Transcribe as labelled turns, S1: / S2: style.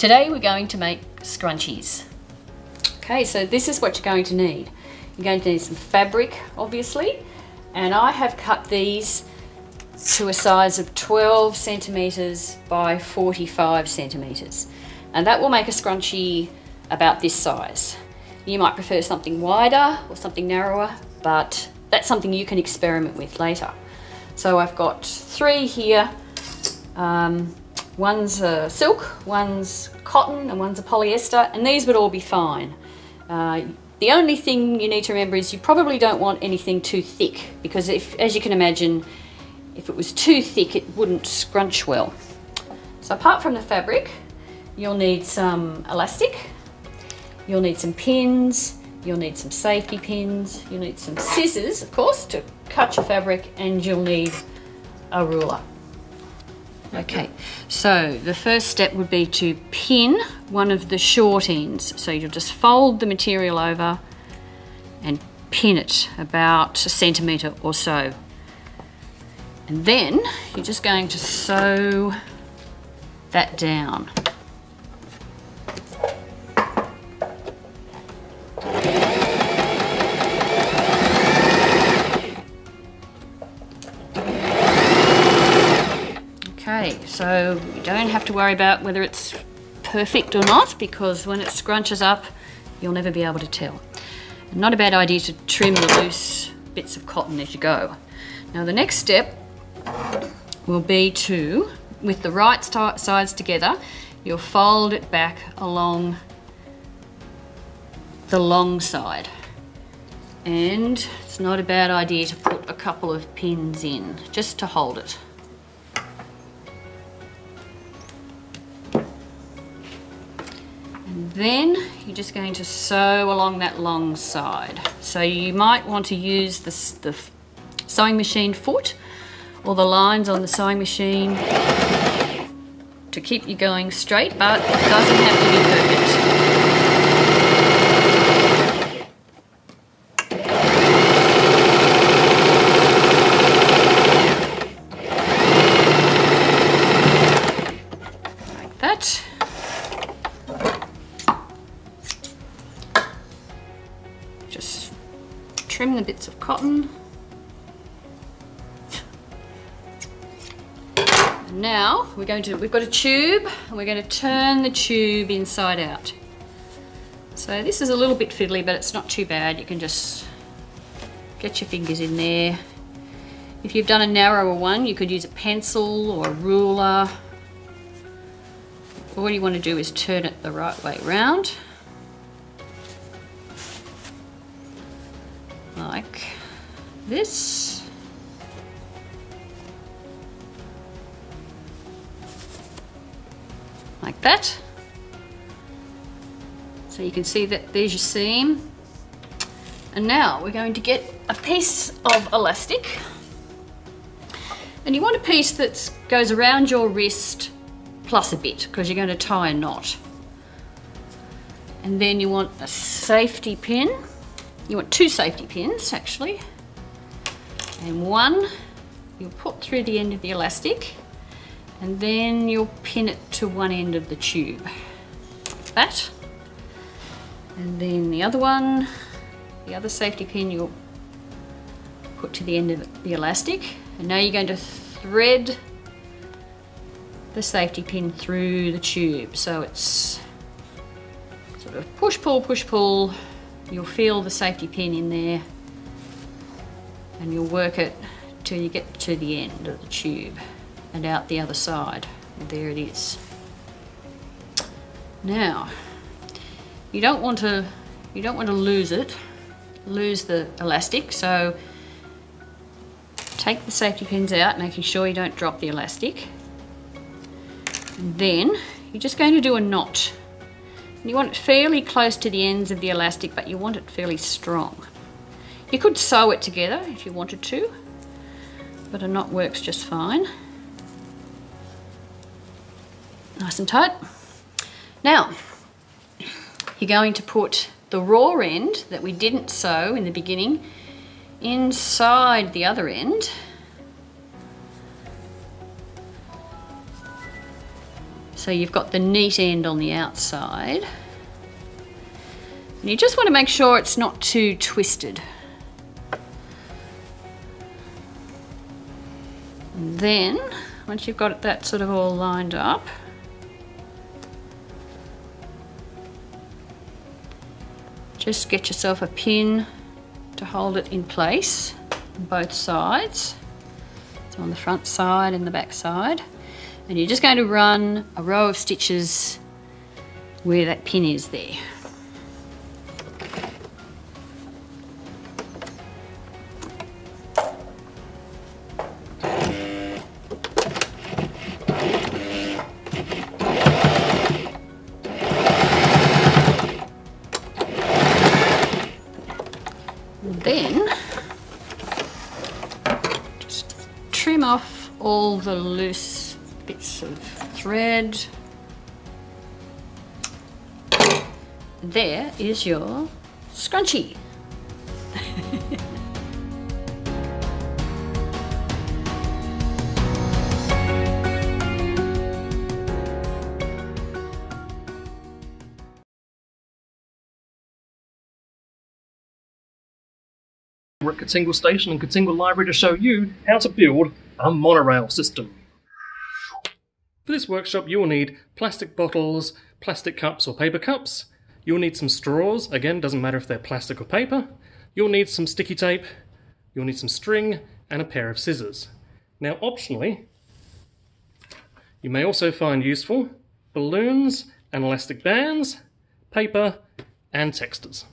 S1: Today we're going to make scrunchies. Okay, so this is what you're going to need. You're going to need some fabric, obviously, and I have cut these to a size of 12 centimeters by 45 centimeters, and that will make a scrunchie about this size. You might prefer something wider or something narrower, but that's something you can experiment with later. So I've got 3 here. One's silk, one's cotton, and one's a polyester, and these would all be fine. The only thing you need to remember is you probably don't want anything too thick, because as you can imagine, if it was too thick it wouldn't scrunch well. So apart from the fabric, you'll need some elastic, you'll need some pins, you'll need some safety pins, you'll need some scissors, of course, to cut your fabric, and you'll need a ruler. Okay, so the first step would be to pin one of the short ends. So you'll just fold the material over and pin it about 1 centimetre or so. And then you're just going to sew that down. Okay, so you don't have to worry about whether it's perfect or not, because when it scrunches up, you'll never be able to tell. And not a bad idea to trim the loose bits of cotton as you go. Now the next step will be to, with the right sides together, you'll fold it back along the long side. And it's not a bad idea to put a couple of pins in, just to hold it. And then you're just going to sew along that long side. So you might want to use the sewing machine foot or the lines on the sewing machine to keep you going straight, but it doesn't have to be perfect. Like that. Just trim the bits of cotton. Now we've got a tube, and we're going to turn the tube inside out. So this is a little bit fiddly, but it's not too bad. You can just get your fingers in there. If you've done a narrower one, you could use a pencil or a ruler. All you want to do is turn it the right way round, like this. Like that. So you can see that there's your seam. And now we're going to get a piece of elastic. And you want a piece that goes around your wrist plus a bit, because you're going to tie a knot. And then you want a safety pin. You want 2 safety pins actually. And one you'll put through the end of the elastic, and then you'll pin it to one end of the tube, like that. And then the other one, the other safety pin, you'll put to the end of the elastic. And now you're going to thread the safety pin through the tube. So it's sort of push, pull, push, pull. You'll feel the safety pin in there, and you'll work it till you get to the end of the tube and out the other side. And there it is. Now, you don't want to lose the elastic, so take the safety pins out, making sure you don't drop the elastic. And then you're just going to do a knot. And you want it fairly close to the ends of the elastic, but you want it fairly strong. You could sew it together if you wanted to, but a knot works just fine. Nice and tight. Now, you're going to put the raw end that we didn't sew in the beginning inside the other end. So you've got the neat end on the outside. And you just want to make sure it's not too twisted. And then, once you've got that sort of all lined up, just get yourself a pin to hold it in place on both sides. So on the front side and the back side. And you're just going to run a row of stitches where that pin is there. And then just trim off all the loose bits of thread. There is your scrunchie.
S2: We're at Katingle Station and Katingle Library to show you how to build a monorail system. For this workshop you will need plastic bottles, plastic cups or paper cups. You'll need some straws, again doesn't matter if they're plastic or paper. You'll need some sticky tape, you'll need some string and a pair of scissors. Now optionally, you may also find useful balloons and elastic bands, paper and textures.